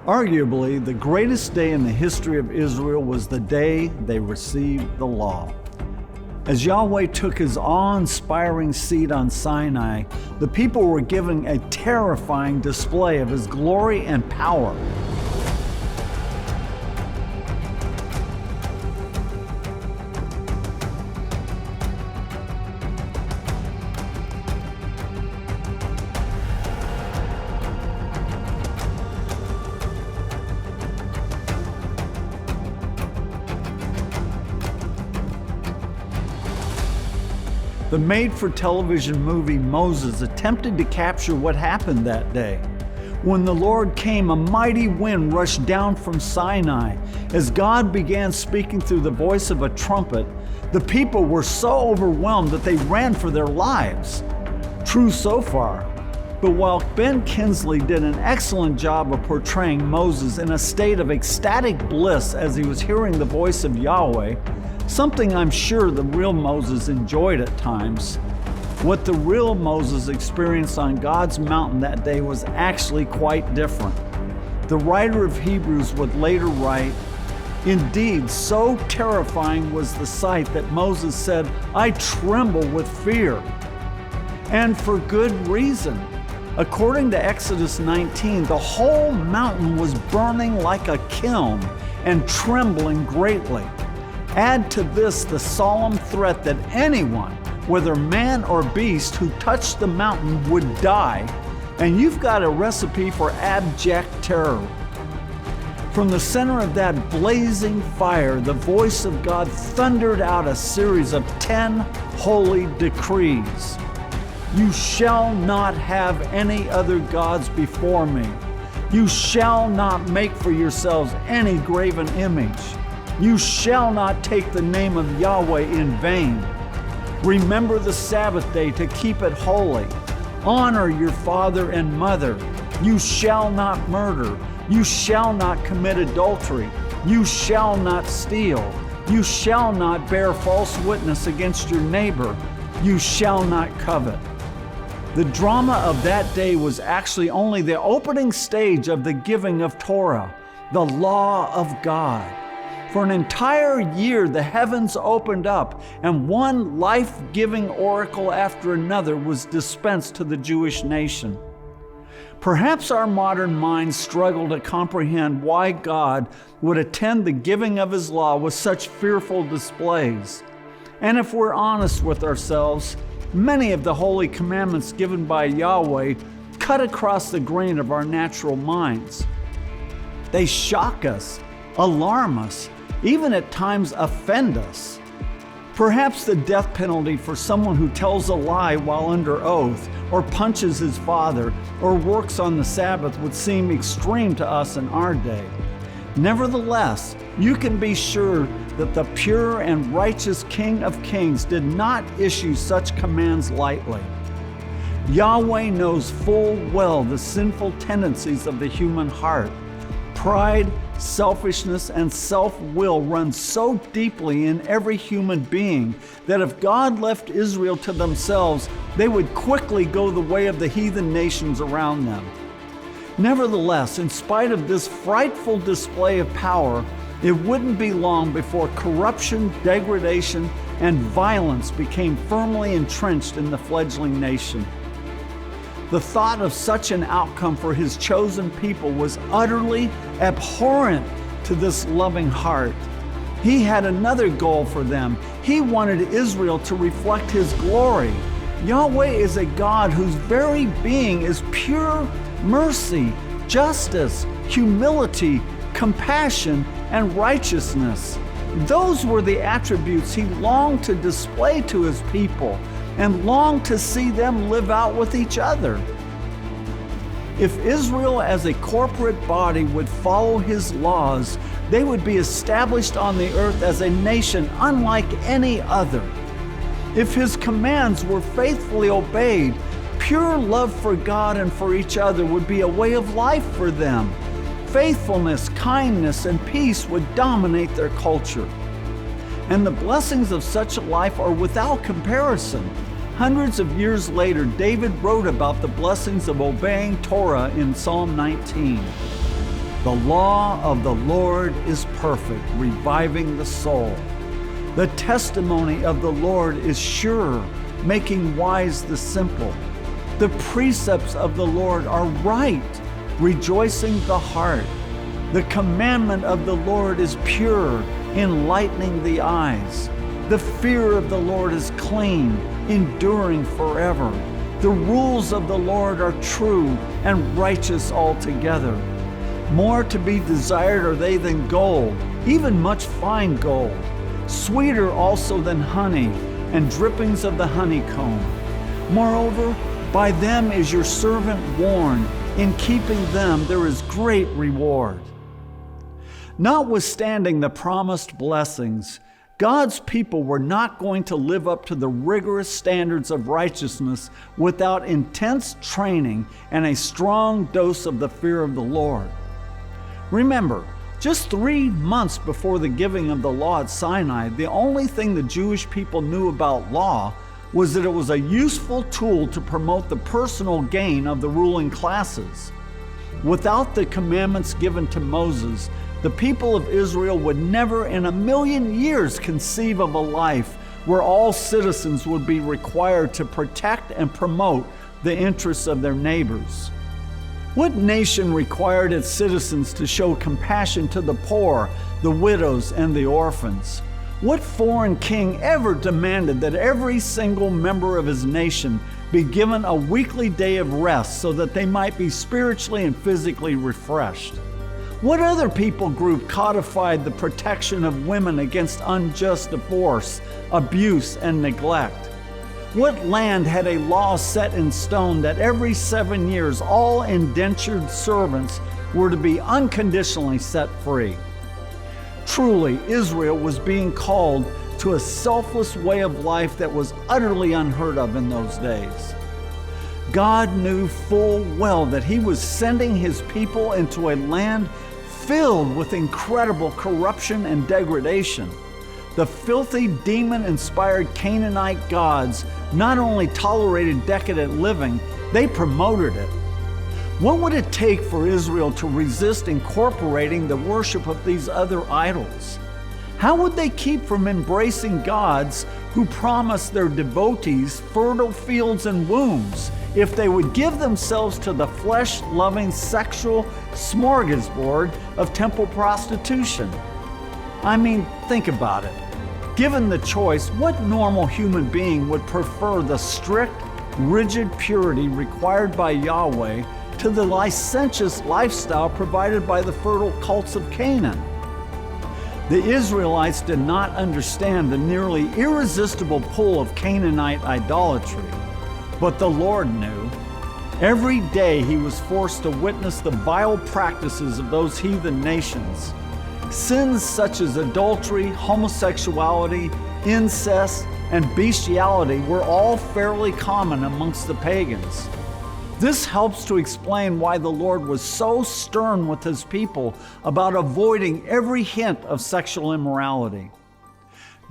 Arguably, the greatest day in the history of Israel was the day they received the law. As Yahweh took his awe-inspiring seat on Sinai, the people were given a terrifying display of his glory and power. The made-for-television movie Moses attempted to capture what happened that day. When the Lord came, a mighty wind rushed down from Sinai. As God began speaking through the voice of a trumpet, the people were so overwhelmed that they ran for their lives. True so far. But while Ben Kingsley did an excellent job of portraying Moses in a state of ecstatic bliss as he was hearing the voice of Yahweh, something I'm sure the real Moses enjoyed at times, what the real Moses experienced on God's mountain that day was actually quite different. The writer of Hebrews would later write, "Indeed, so terrifying was the sight that Moses said, 'I tremble with fear.' And for good reason. According to Exodus 19, the whole mountain was burning like a kiln and trembling greatly. Add to this the solemn threat that anyone, whether man or beast, who touched the mountain would die, and you've got a recipe for abject terror. From the center of that blazing fire, the voice of God thundered out a series of 10 holy decrees. You shall not have any other gods before me. You shall not make for yourselves any graven image. You shall not take the name of Yahweh in vain. Remember the Sabbath day to keep it holy. Honor your father and mother. You shall not murder. You shall not commit adultery. You shall not steal. You shall not bear false witness against your neighbor. You shall not covet." The drama of that day was actually only the opening stage of the giving of Torah, the law of God. For an entire year, the heavens opened up, and one life-giving oracle after another was dispensed to the Jewish nation. Perhaps our modern minds struggle to comprehend why God would attend the giving of his law with such fearful displays. And if we're honest with ourselves, many of the holy commandments given by Yahweh cut across the grain of our natural minds. They shock us, alarm us, even at times offend us. Perhaps the death penalty for someone who tells a lie while under oath, or punches his father, or works on the Sabbath would seem extreme to us in our day. Nevertheless, you can be sure that the pure and righteous King of Kings did not issue such commands lightly. Yahweh knows full well the sinful tendencies of the human heart. Pride, selfishness, and self-will run so deeply in every human being that if God left Israel to themselves, they would quickly go the way of the heathen nations around them. Nevertheless, in spite of this frightful display of power, it wouldn't be long before corruption, degradation, and violence became firmly entrenched in the fledgling nation. The thought of such an outcome for his chosen people was utterly abhorrent to this loving heart. He had another goal for them. He wanted Israel to reflect his glory. Yahweh is a God whose very being is pure mercy, justice, humility, compassion, and righteousness. Those were the attributes he longed to display to his people and longed to see them live out with each other. If Israel as a corporate body would follow his laws, they would be established on the earth as a nation unlike any other. If his commands were faithfully obeyed, pure love for God and for each other would be a way of life for them. Faithfulness, kindness, and peace would dominate their culture. And the blessings of such a life are without comparison. Hundreds of years later, David wrote about the blessings of obeying Torah in Psalm 19. The law of the Lord is perfect, reviving the soul. The testimony of the Lord is sure, making wise the simple. The precepts of the Lord are right, rejoicing the heart. The commandment of the Lord is pure, enlightening the eyes. The fear of the Lord is clean, enduring forever. The rules of the Lord are true and righteous altogether. More to be desired are they than gold, even much fine gold. Sweeter also than honey, and drippings of the honeycomb. Moreover, by them is your servant warned. In keeping them there is great reward. Notwithstanding the promised blessings, God's people were not going to live up to the rigorous standards of righteousness without intense training and a strong dose of the fear of the Lord. Remember, just 3 months before the giving of the law at Sinai, the only thing the Jewish people knew about law was that it was a useful tool to promote the personal gain of the ruling classes. Without the commandments given to Moses, the people of Israel would never in a million years conceive of a life where all citizens would be required to protect and promote the interests of their neighbors. What nation required its citizens to show compassion to the poor, the widows, and the orphans? What foreign king ever demanded that every single member of his nation be given a weekly day of rest so that they might be spiritually and physically refreshed? What other people group codified the protection of women against unjust divorce, abuse, and neglect? What land had a law set in stone that every 7 years all indentured servants were to be unconditionally set free? Truly, Israel was being called to a selfless way of life that was utterly unheard of in those days. God knew full well that He was sending His people into a land filled with incredible corruption and degradation. The filthy, demon-inspired Canaanite gods not only tolerated decadent living, they promoted it. What would it take for Israel to resist incorporating the worship of these other idols? How would they keep from embracing gods who promise their devotees fertile fields and wombs if they would give themselves to the flesh-loving sexual smorgasbord of temple prostitution? I mean, think about it. Given the choice, what normal human being would prefer the strict, rigid purity required by Yahweh to the licentious lifestyle provided by the fertile cults of Canaan? The Israelites did not understand the nearly irresistible pull of Canaanite idolatry, but the Lord knew. Every day He was forced to witness the vile practices of those heathen nations. Sins such as adultery, homosexuality, incest, and bestiality were all fairly common amongst the pagans. This helps to explain why the Lord was so stern with His people about avoiding every hint of sexual immorality.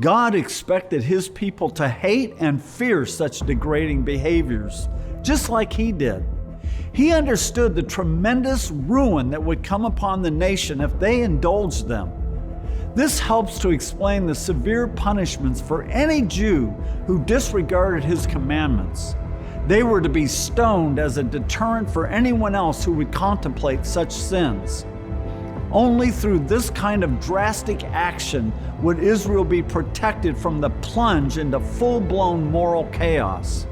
God expected His people to hate and fear such degrading behaviors, just like He did. He understood the tremendous ruin that would come upon the nation if they indulged them. This helps to explain the severe punishments for any Jew who disregarded His commandments. They were to be stoned as a deterrent for anyone else who would contemplate such sins. Only through this kind of drastic action would Israel be protected from the plunge into full-blown moral chaos.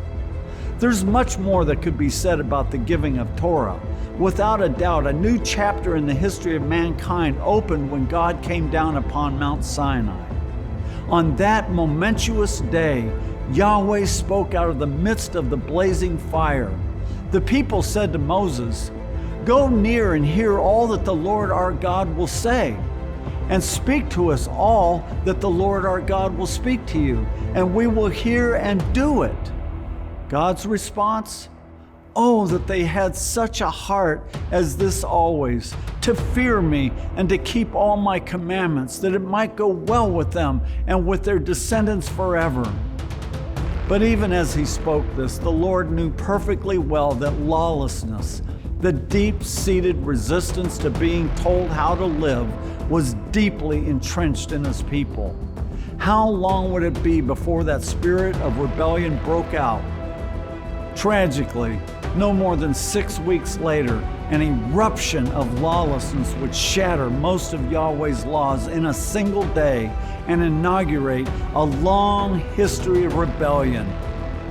There's much more that could be said about the giving of Torah. Without a doubt, a new chapter in the history of mankind opened when God came down upon Mount Sinai. On that momentous day, Yahweh spoke out of the midst of the blazing fire. The people said to Moses, "Go near and hear all that the Lord our God will say, and speak to us all that the Lord our God will speak to you, and we will hear and do it." God's response? Oh, that they had such a heart as this always, to fear me and to keep all my commandments, that it might go well with them and with their descendants forever. But even as he spoke this, the Lord knew perfectly well that lawlessness, The deep-seated resistance to being told how to live was deeply entrenched in his people. How long would it be before that spirit of rebellion broke out? Tragically, no more than 6 weeks later, an eruption of lawlessness would shatter most of Yahweh's laws in a single day and inaugurate a long history of rebellion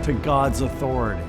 to God's authority.